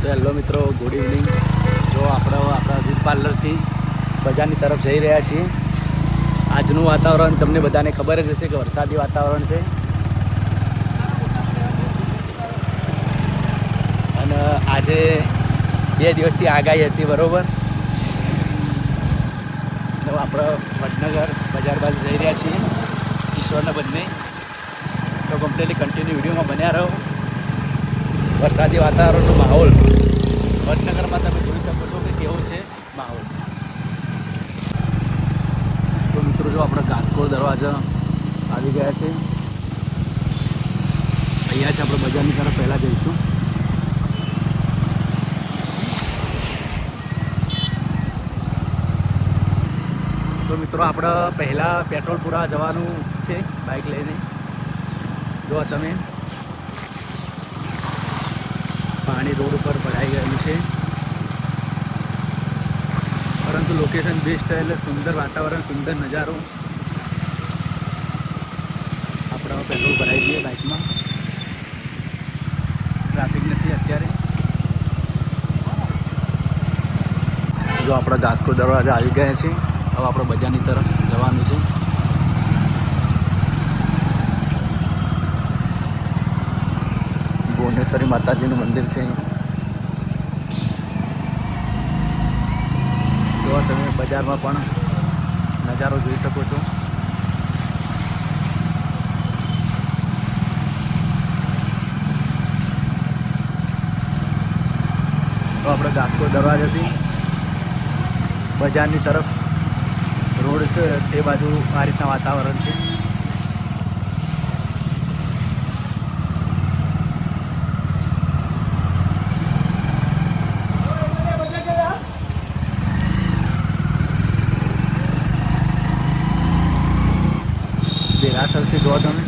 તો હેલો મિત્રો, good evening. જો આપણે આપણા અજીત પાર્લરથી બજારની તરફ જઈ રહ્યા છીએ. આજનું વાતાવરણ તમને બધાને ખબર જ હશે કે વરસાદી વાતાવરણ છે. અને આજે 2 દિવસથી આગાહી હતી, બરાબર. તો આપણે વડનગર બજાર બાજુ જઈ રહ્યા છીએ, ઈશ્વરના બંને. તો કમ્પ્લીટલી કન્ટિન્યુ વિડીયોમાં બન્યા રહો. વરસાદી વાતાવરણનો માહોલ વડનગરમાં તમે જોઈ શકો છો કે કેવો છે માહોલ. તો મિત્રો, જો આપણે ઘાસકોળ દરવાજા આવી ગયા છે. અહીંયા જ આપણે બજારની તરફ પહેલાં જઈશું. તો મિત્રો, આપણે પહેલાં પેટ્રોલ પૂરા જવાનું છે બાઇક લઈને. જો તમે પાણી રોડ ઉપર ભરાઈ ગયેલું છે, પરંતુ લોકેશન બેસ્ટ એટલે સુંદર વાતાવરણ, સુંદર નજારો. આપણે પેટ્રોલ ભરાઈ દઈએ બાઇકમાં. ટ્રાફિક નથી અત્યારે. જો આપણે ઘાસકોળ દરવાજા આવી ગયા છે. હવે આપણે બજારની તરફ જવાનું છે. ભુવનેશ્વરી માતાજીનું મંદિર છે. જો તમે બજારમાં પણ નજારો જોઈ શકો છો. તો આપણે ઘાસકોળ દરવાજાથી બજારની તરફ રોડ છે તે બાજુ આ રીતના વાતાવરણ છે. દેરાસરથી જો તમે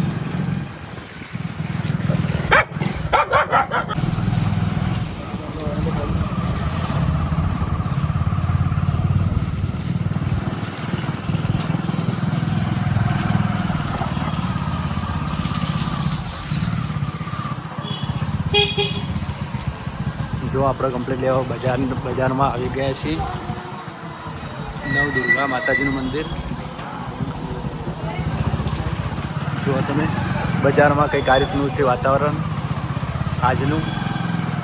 જો આપણે કમ્પ્લીટ લેવા બજારમાં આવી ગયા છીએ. નવદુર્ગા માતાજીનું મંદિર. જો તમે બજારમાં કંઈક આ રીતનું છે વાતાવરણ આજનું.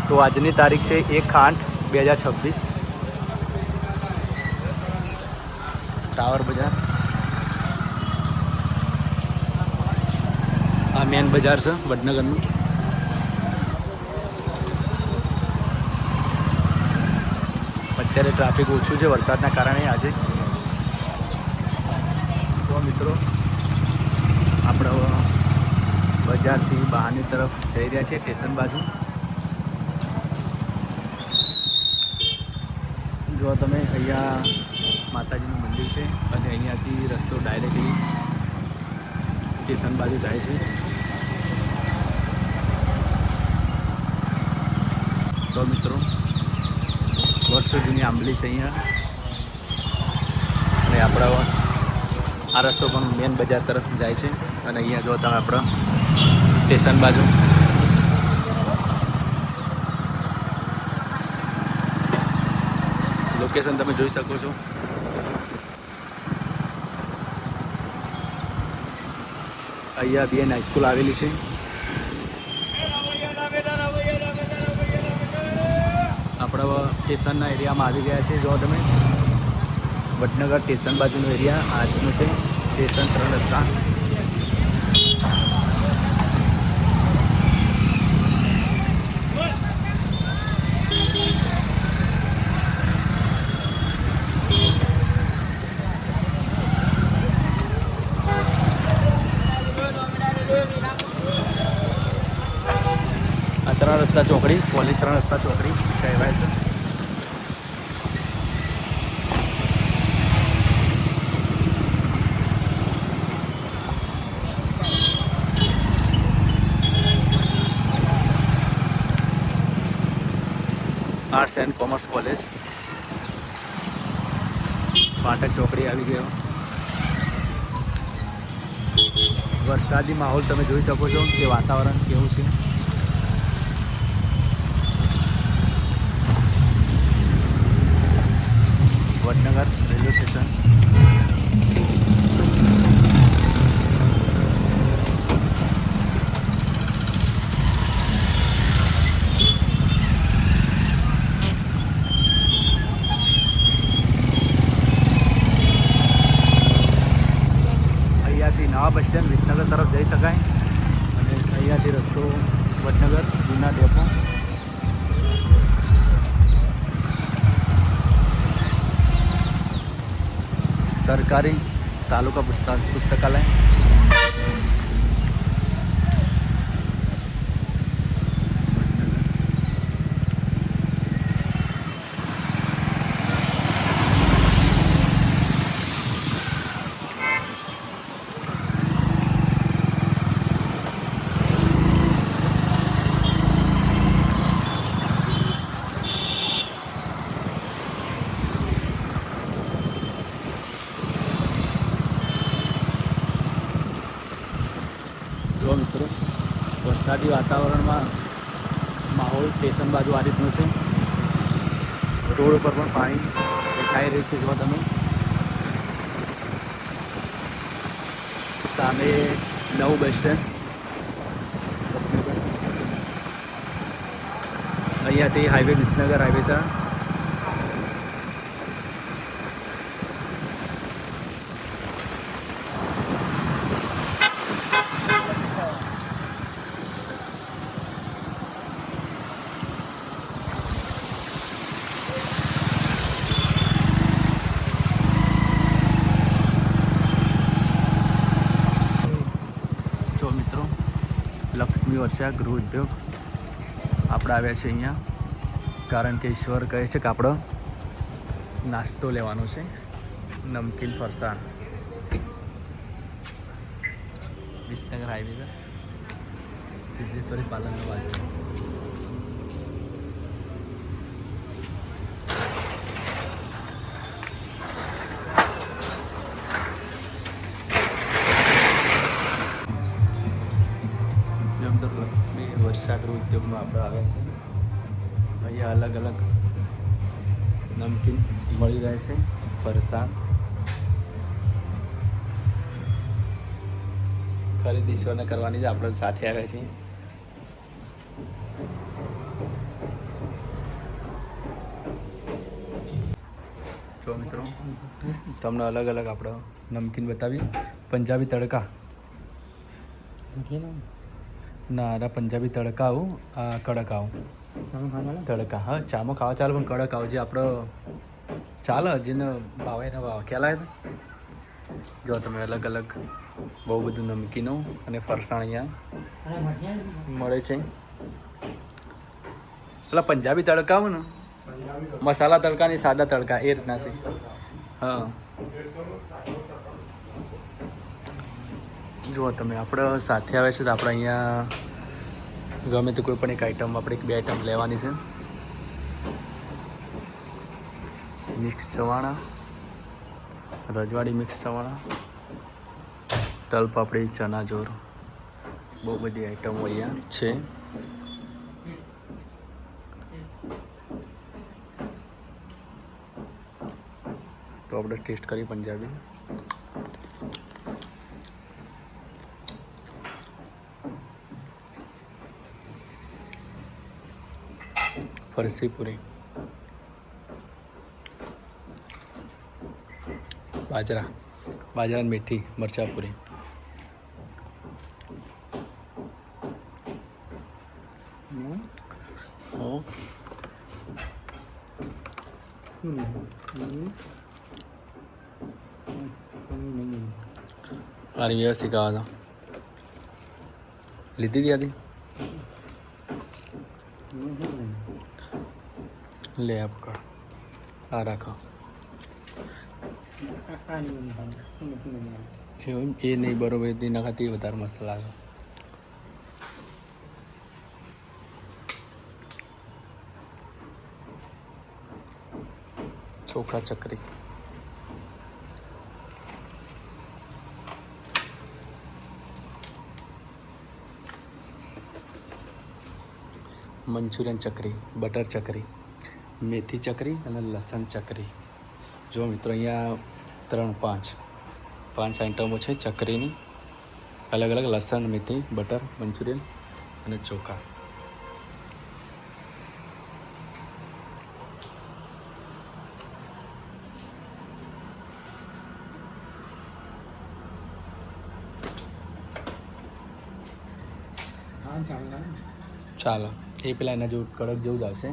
તો આજની તારીખ છે 1/8/2026. ટાવર બજાર આ મેન બજાર છે વડનગરનું. અત્યારે ટ્રાફિક ઓછું છે વરસાદના કારણે આજે. તો મિત્રો, આપણે બજારથી બહારની તરફ જઈ રહ્યા છીએ, સ્ટેશન બાજુ. જો તમે અહીંયા માતાજીનું મંદિર છે અને અહીંયાથી રસ્તો ડાયરેક્ટલી સ્ટેશન બાજુ જાય છે. તો મિત્રો, વર્ષો જૂની આંબલી છે અહીંયા. અને આપણા આ રસ્તો પણ મેન બજાર તરફ જાય છે. અને અહીંયા જો તમે આપણા સ્ટેશન બાજુ લોકેશન તમે જોઈ શકો છો. અહીંયા BN હાઈસ્કૂલ આવેલી છે. આપણા સ્ટેશનના એરિયામાં આવી ગયા છે. જો તમે વડનગર સ્ટેશન બાજુનો એરિયા આજનું છે. સ્ટેશન 3 રસ્તા. આ 3 રસ્તા ચોકડી, કોલેજ 3 રસ્તા ચોકડી કહેવાય છે. આર્ટ્સ એન્ડ કોમર્સ કોલેજ ફાટક ચોકડી આવી ગયો. વરસાદી માહોલ તમે જોઈ શકો છો કે વાતાવરણ કેવું છે. સરકારી તાલુકા પુસ્તકાલય. જો મિત્રો વરસાદી વાતાવરણમાં માહોલ સ્ટેશન બાજુ આ રીતનો છે. રોડ ઉપર પણ પાણી દેખાઈ રહ્યું છે. જો તમે સામે નવું બસ સ્ટેન્ડ, અહીંયાથી હાઈવે વિસનગર હાઈવે છે. લક્ષ્મી વર્ષા ગૃહ ઉદ્યોગ આપણે આવ્યા છે અહીંયા, કારણ કે ઈશ્વર કહે છે કે આપણો નાસ્તો લેવાનો છે. નમકીન ફરસાણ વિસનગર હાઈવે પર સિદ્ધેશ્વરી પાલનનો બાજુ. લક્ષ્મી વર્ષા ગૃહ ઉદ્યોગમાં આપણે આવ્યા છે. અહીંયા અલગ અલગ નમકીન મળી રહે છે, ફરસાણ. ખરીદી ઈશ્વરને કરવાની જ આપણે સાથે આવ્યા છીએ. જો મિત્રો તમને અલગ અલગ આપણે નમકીન બતાવી. પંજાબી તડકા ના, આ પંજાબી તડકા આવું, આ કડક આવું તડકા. હા, ચામાં ખાવા ચાલે, પણ કડક આવું જે આપણો ચાલે, જેને ભાવે ને ભાવે ખ્યાલ આવે. જો તમે અલગ અલગ બહુ બધું નમકીનો અને ફરસાણ અહીંયા મળે છે. પેલા પંજાબી તડકા આવું ને, મસાલા તડકા ને સાદા તડકા એ રીતના છે. હા, જુઓ તમે આપણે સાથે આવે છે તો આપણે અહીંયા ગમે તે કોઈ પણ એક આઈટમ, આપણે 1-2 આઈટમ લેવાની છે. મિક્સ ચવાણા, રજવાડી મિક્સ ચવાણા, તલપાપડી, ચના જોર, બહુ બધી આઈટમો અહીંયા છે. તો આપણે ટેસ્ટ કરી પંજાબી. ફરસી પૂરી, બાજરાની મીઠી મરચા પૂરી, મારી વ્યવસ્થિત ખાવા હતા લીધી હતી આથી લે આપકા આ રાખો. એવું એ નહીં બરોબર, એના ખાતી વધારે મસાલા આવે. ચોખા ચકરી, મંચુરિયન ચકરી, બટર ચકરી, મેથી ચકરી અને લસણ ચકરી. જો મિત્રો અહીંયા 3-5 આઈટમો છે ચકરીની, અલગ અલગ લસણ, મેથી, બટર, મંચુરિયન અને ચોખા. ચાલો, એ પેલા એના જેવું કડક જેવું જ આવશે.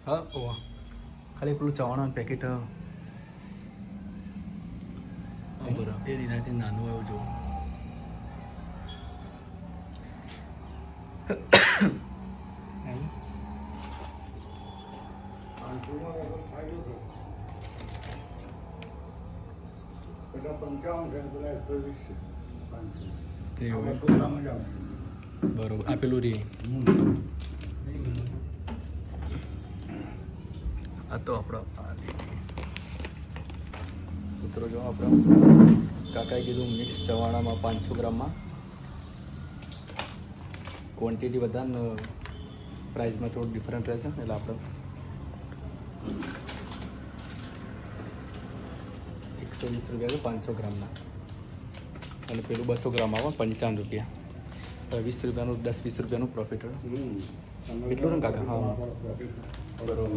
હા ઓ ખાલી પેલું ચવાણાનું પેકેટ બરાબર એ રીનાથી નાનું એવું જોવું બરોબર આપેલું રે આ તો આપણો મિત્રો જો આપણો કાકાએ કીધું મિક્સ ચવાણામાં 500 ગ્રામમાં ક્વોન્ટિટી વધારે પ્રાઇસમાં થોડું ડિફરન્ટ રહેશે એટલે આપણે 120 રૂપિયા 500 ગ્રામના અને પેલું 200 ગ્રામ આવે 55 રૂપિયા 20 રૂપિયાનું 10-20 રૂપિયાનું પ્રોફિટ હોય એટલું ને કાકા હા બરોબર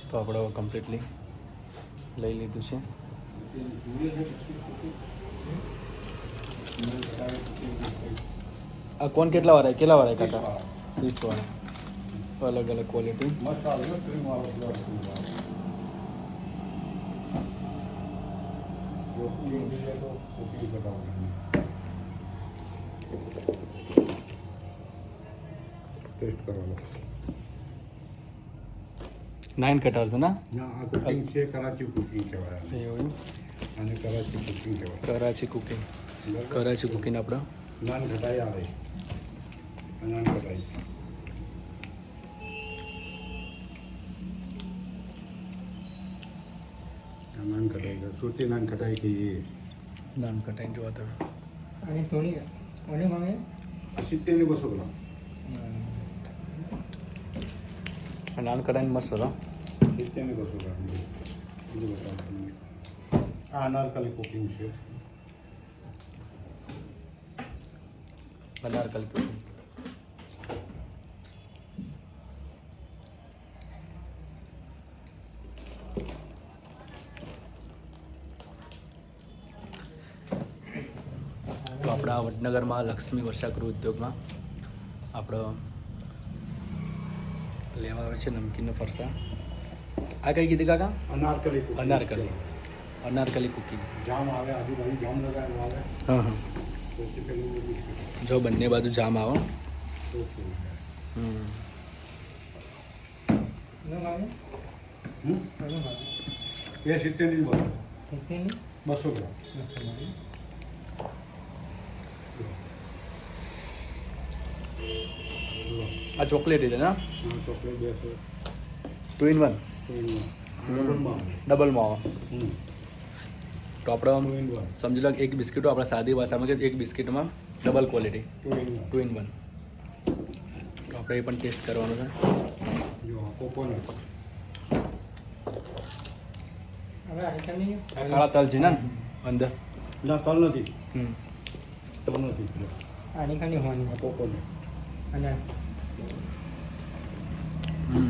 તો આપણે કમ્પ્લીટલી લઈ લીધું છે આ કોણ કેટલા વાળા કાકા 20 વાળા અલગ અલગ ક્વોલિટી ટેસ્ટ કરવાનો 9 કટર છે ને ના આ કુકિંગ છે કરાચી કુકિંગ કહેવાય એવું અને કરાચી કુકિંગ કહેવાય કરાચી કુકિંગ આપણે નાન ઘટાઈ આવે નાન ઘટાઈ નાન ઘટાઈ સુરતી નાન ઘટાઈ કહીએ નાન કટાઈને જોવા તમે आणि थोडी कोणी मागे 70 ને 200 ગ્રામ નાન કટાઈને મસ્ત હતો 70 ને 200 ગ્રામ બીજું બતાવું તમને આ અનારકલી કુકિંગ છે અનારકલી કુકિંગ તો આપણા વડનગરમાં લક્ષ્મી વર્ષાગૃહ ઉદ્યોગમાં આપણો લેવા આવે છે નમકીનનો ફરસા આ કઈ કીધી કાકા અનારકલી cooking. અનારકલી કુકીઝ જામ આવે આજુબાજુ જામ લગાવેલું આવે હા હા સૌથી પહેલું બધું છે. જો બંને બાજુ જામ આવો સૌથી न मागे હમ कोणी मागे એ 70 ની 200 किती नाही 200 ગ્રામ આ ચોકલેટ છે ને ચોકલેટ 200 2 in 1 ડબલમાં આવે તો આપણે 2 in 1 સમજી લો કે એક બિસ્કીટો આપણા સાદી ભાષામાં કે એક બિસ્કીટમાં ડબલ ક્વોલિટી 2 in 1 2 in 1 તો આપણે એ પણ ટેસ્ટ કરવાનું છે જો કોકોનટ હવે આ કમી આ કાળા તલ છે ને અંદર ના તલ નથી હમ તલ નથી आणि खाली होणी આ કોકોનટ અને હમ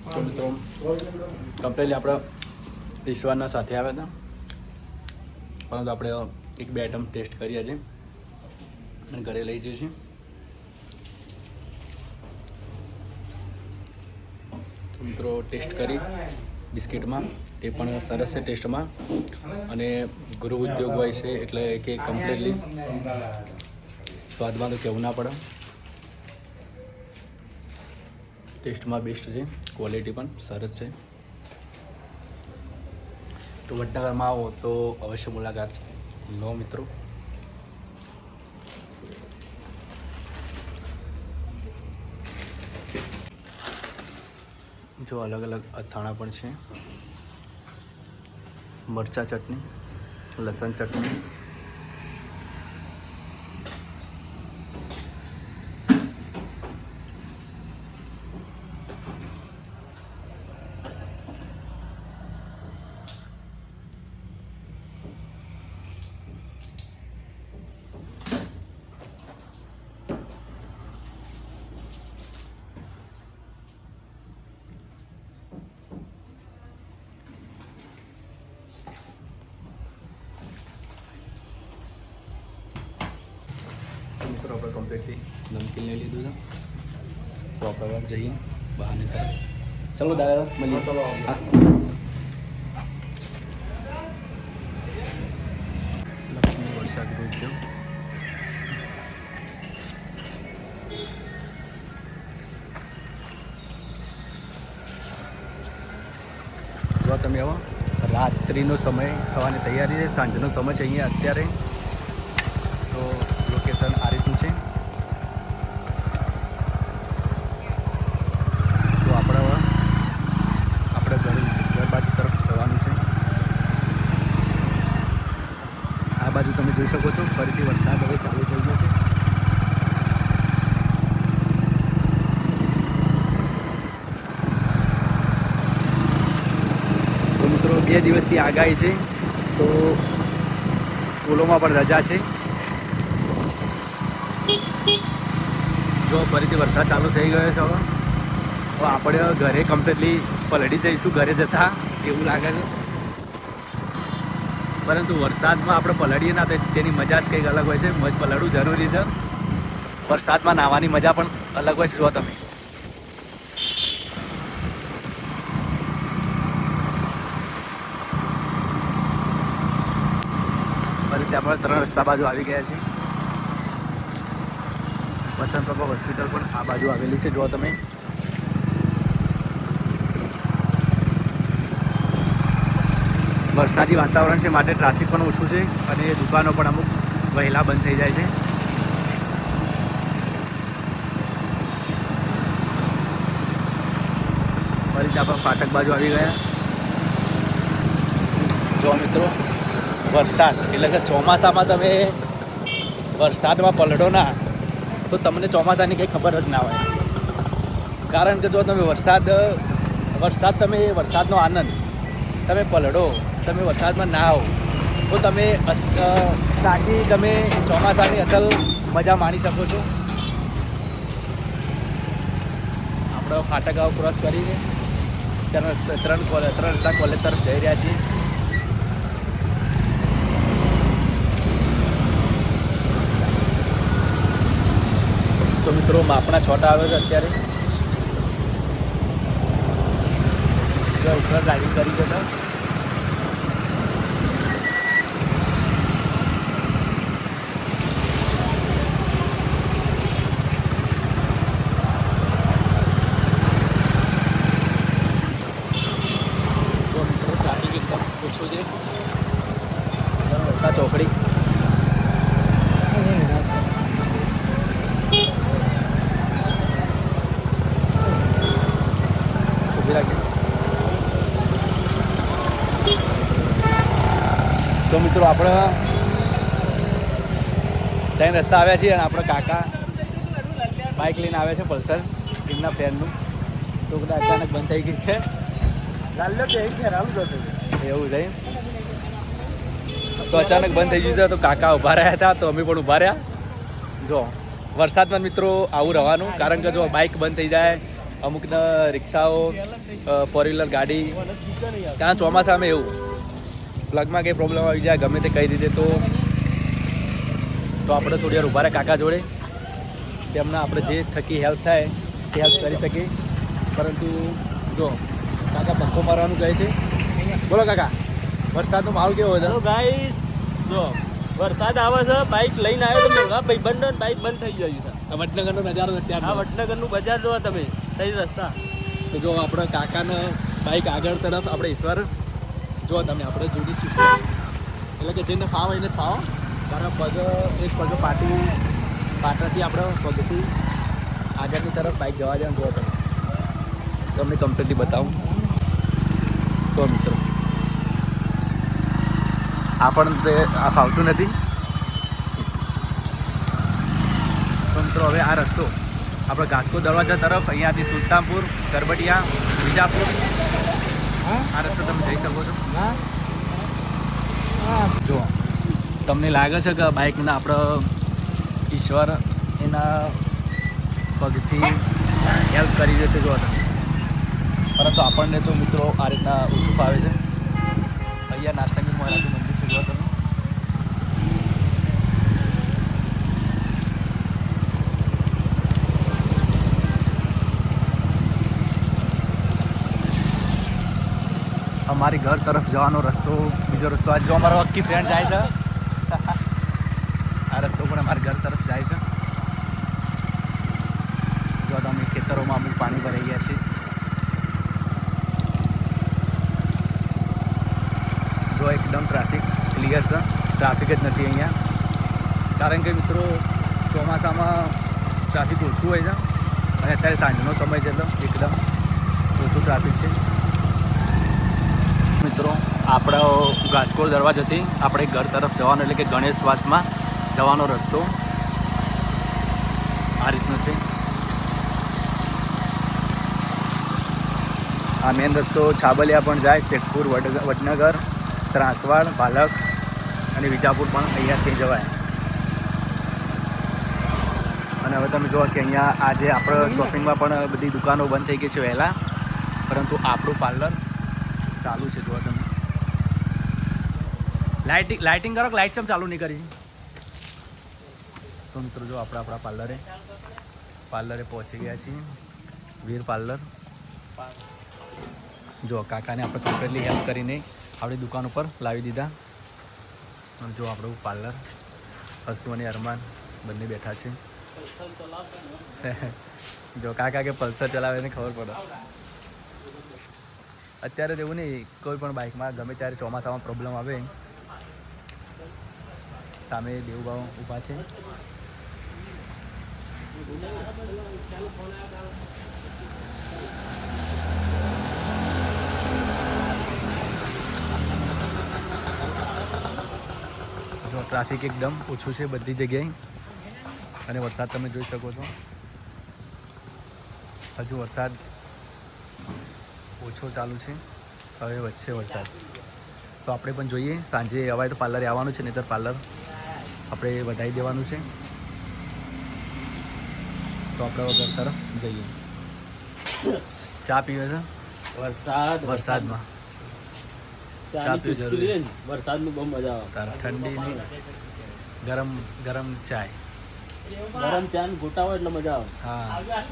તો મિત્રો કમ્પ્લીટલી આપણે ઈશ્વરના સાથે આવ્યા હતા પરંતુ આપણે એક બે આઈટમ ટેસ્ટ કરીએ છીએ અને ઘરે લઈ જઈએ છીએ તો મિત્રો ટેસ્ટ કરી બિસ્કિટમાં તે પણ સરસ છે ટેસ્ટમાં અને ગૃહ ઉદ્યોગ હોય છે એટલે કે કમ્પ્લીટલી સ્વાદમાં તો કહેવું ના પડે ટેસ્ટમાં બેસ્ટ છે ક્વોલિટી પણ સરસ છે તો વડનગરમાં આવો તો અવશ્ય મુલાકાત લો મિત્રો જો અલગ અલગ અથાણા પણ છે મરચા ચટણી લસણ ચટણી મિત્રો આપણે કમ્પ્લીટલી નમકીન લઈ લીધું છે તો આપણે જઈએ બહારની તરફ. ચલો દાદા મળીએ. ચલો હા. લક્ષ્મી વરસાદ રૂપિયો જો તમે આવો રાત્રિનો સમય થવાની તૈયારી છે, સાંજનો સમય છે અહીંયા અત્યારે. તો લોકેશન આ રીતનું છે. તો આપણે ઘર બાજુ તરફ જવાનું છે. આ બાજુ તમે જોઈ શકો છો ફરીથી વરસાદ હવે ચાલુ થઈ ગયો છે. તો મિત્રો 2 દિવસથી આગાહી છે, તો સ્કૂલોમાં પણ રજા છે. જો ફરીથી વરસાદ ચાલુ થઈ ગયો છે હવે. તો આપણે ઘરે કમ્પ્લીટલી પલળી જઈશું ઘરે જતા એવું લાગે છે. પરંતુ વરસાદમાં આપણે પલળીએ ના તો તેની મજા જ કંઈક અલગ હોય છે. પલળવું જરૂરી છે. વરસાદમાં નાહવાની મજા પણ અલગ હોય છે. જો તમે ફરીથી આપણે 3 રસ્તા બાજુ આવી ગયા છીએ. વસંત પ્રભા હોસ્પિટલ પણ આ બાજુ આવેલી છે. જો તમે વરસાદી વાતાવરણ છે માટે ટ્રાફિક પણ ઓછું છે અને દુકાનો પણ અમુક વહેલા બંધ થઈ જાય છે. ફરીથી આપણે ફાટક બાજુ આવી ગયા. જો મિત્રો વરસાદ એટલે કે ચોમાસામાં તમે વરસાદમાં પલળો ના તો તમને ચોમાસાની કંઈ ખબર જ ના હોય. કારણ કે જો તમે વરસાદનો આનંદ તમે પલળો, તમે વરસાદમાં નાહો તો તમે સાચી તમે ચોમાસાની અસલ મજા માણી શકો છો. આપણે ફાટક ક્રોસ કરીને 3 રસ્તા કોલેજ તરફ જઈ રહ્યા છીએ. તો મિત્રો માપના છોટા આવે છે અત્યારે. જો ઈશ્વર ડ્રાઇવિંગ કરી જતા. તો મિત્રો ટ્રાફિક એકદમ ઓછું છે. ચોકડી તો મિત્રો આપણે 3 રસ્તા આવ્યા છીએ અને આપણે કાકા બાઇક લઈને આવ્યા છે પલ્સર એમના ફ્રેન્ડનું. તો કદાચ અચાનક બંધ થઈ ગઈ છે. એવું છે. તો અચાનક બંધ થઈ ગયું છે તો કાકા ઊભા રહ્યા હતા તો અમે પણ ઊભા રહ્યા. જો વરસાદમાં મિત્રો આવું રહેવાનું. કારણ કે જો બાઇક બંધ થઈ જાય, અમુક રિક્ષાઓ, 4-વ્હીલર ગાડી, ત્યાં ચોમાસામાં એવું પ્લગમાં કંઈ પ્રોબ્લેમ આવી જાય ગમે તે કઈ રીતે તો આપણે થોડી વાર ઊભા રહ્યા કાકા જોડે. તેમના આપણે જે થકી હેલ્પ થાય તે હેલ્પ કરી શકીએ. પરંતુ જો કાકા પંખો મારવાનું કહે છે. બોલો કાકા, વરસાદનો માહોલ કેવો હતો? ગાઈસ જો વરસાદ આવે છે, બાઇક લઈને આવ્યો તો ભાઈબંધો બાઇક બંધ થઈ ગયું છે. આ વડનગરનો નજારો અત્યારે. આ વડનગરનું બજાર જોવા તમે સહી રસ્તા. તો જો આપણે કાકાને બાઇક આગળ તરફ આપણે ઈશ્વર જો તમે આપણે જૂની સિસ્ટમ એટલે કે જેને ફાવો એને જ ફાવો. કારણ એક પગ પાટાથી આપણે પગથી આગળની તરફ બાઇક જવા જવાનું જો તમે. તમને કમ્પ્લીટલી બતાવું તો મિત્રો આપણને આ ફાવતું નથી. તો મિત્રો હવે આ રસ્તો આપણે ઘાસકો દરવાજા તરફ અહીંયાથી સુલતાનપુર, કરબટિયા, વિજાપુર આ રસ્તો તમે જઈ શકો છો. જો તમને લાગે છે કે બાઇકના આપણે ઈશ્વર એના પગથી હેલ્પ કરી દેશે જો તમે. પરંતુ આપણને તો મિત્રો આ રીતના ઓછું ફાવે છે. અહીંયા નાસ્તાની મહારાજનું મંદિર છે જો તમે. અમારી ઘર તરફ જવાનો રસ્તો બીજો રસ્તો આજ જો અમારો અક્કી ફ્રેન્ડ જાય છે આ રસ્તો પણ અમારા ઘર તરફ જાય છે જો તમે ખેતરોમાં અમુક પાણી ભરાઈ ગયા છે જો એકદમ ટ્રાફિક ક્લિયર છે ટ્રાફિક જ નથી અહીંયા કારણ કે મિત્રો ચોમાસામાં ટ્રાફિક ઓછું હોય છે અને અત્યારે સાંજનો સમય છે એટલે એકદમ ઓછું ટ્રાફિક છે મિત્રો આપણો ઘાસકોળ દરવાજોથી આપણે ઘર તરફ જવાનો એટલે કે ગણેશવાસમાં જવાનો રસ્તો આ રીતનો છે આ મેન રસ્તો છાબલિયા પણ જાય શેખપુર વડનગર ત્રાસવાડ બાલક અને વિજાપુર પણ અહીંયાથી જવાય અને હવે તમે જુઓ કે અહીંયા આજે આપણે શોપિંગમાં પણ બધી દુકાનો બંધ થઈ ગઈ છે વહેલા પરંતુ આપણું પાર્લર ચાલુ છે જુઓ તમે લાઇટિંગ કરો કે લાઇટ ચમ ચાલુ નહીં કરી તો મિત્રો જો આપણે આપણા પાર્લરે પહોંચી ગયા છીએ વીર પાર્લર જો કાકાને આપણે કમ્પ્લીટલી હેલ્પ કરીને આપણી દુકાન ઉપર લાવી દીધા અને જો આપણું પાર્લર હસુ અને અરમાન બંને બેઠા છે જો કાકા કે પલ્સર ચલાવે ને ખબર પડે અત્યારે તો એવું નહીં કોઈ પણ બાઇકમાં ગમે ત્યારે ચોમાસામાં પ્રોબ્લેમ આવે સામે દેવભાવ ઊભા છે જો ટ્રાફિક એકદમ ઓછું છે બધી જગ્યાએ અને વરસાદ તમે જોઈ શકો છો હજુ વરસાદ ઓછો ચાલુ છે હવે વચ્ચે વરસાદ તો આપણે પણ જોઈએ સાંજે અવાય તો પાર્લરે આવવાનું છે નહીંતર પાર્લર આપણે વધારી દેવાનું છે તો આપણે ઘર તરફ જઈએ ચા પીવે છે વરસાદમાં ચા પીવી જરૂરી છે વરસાદનું બહુ મજા આવે ઠંડી નહીં ગરમ ચાય ગરમ ચા ને ગોટા હોય એટલે મજા આવે હા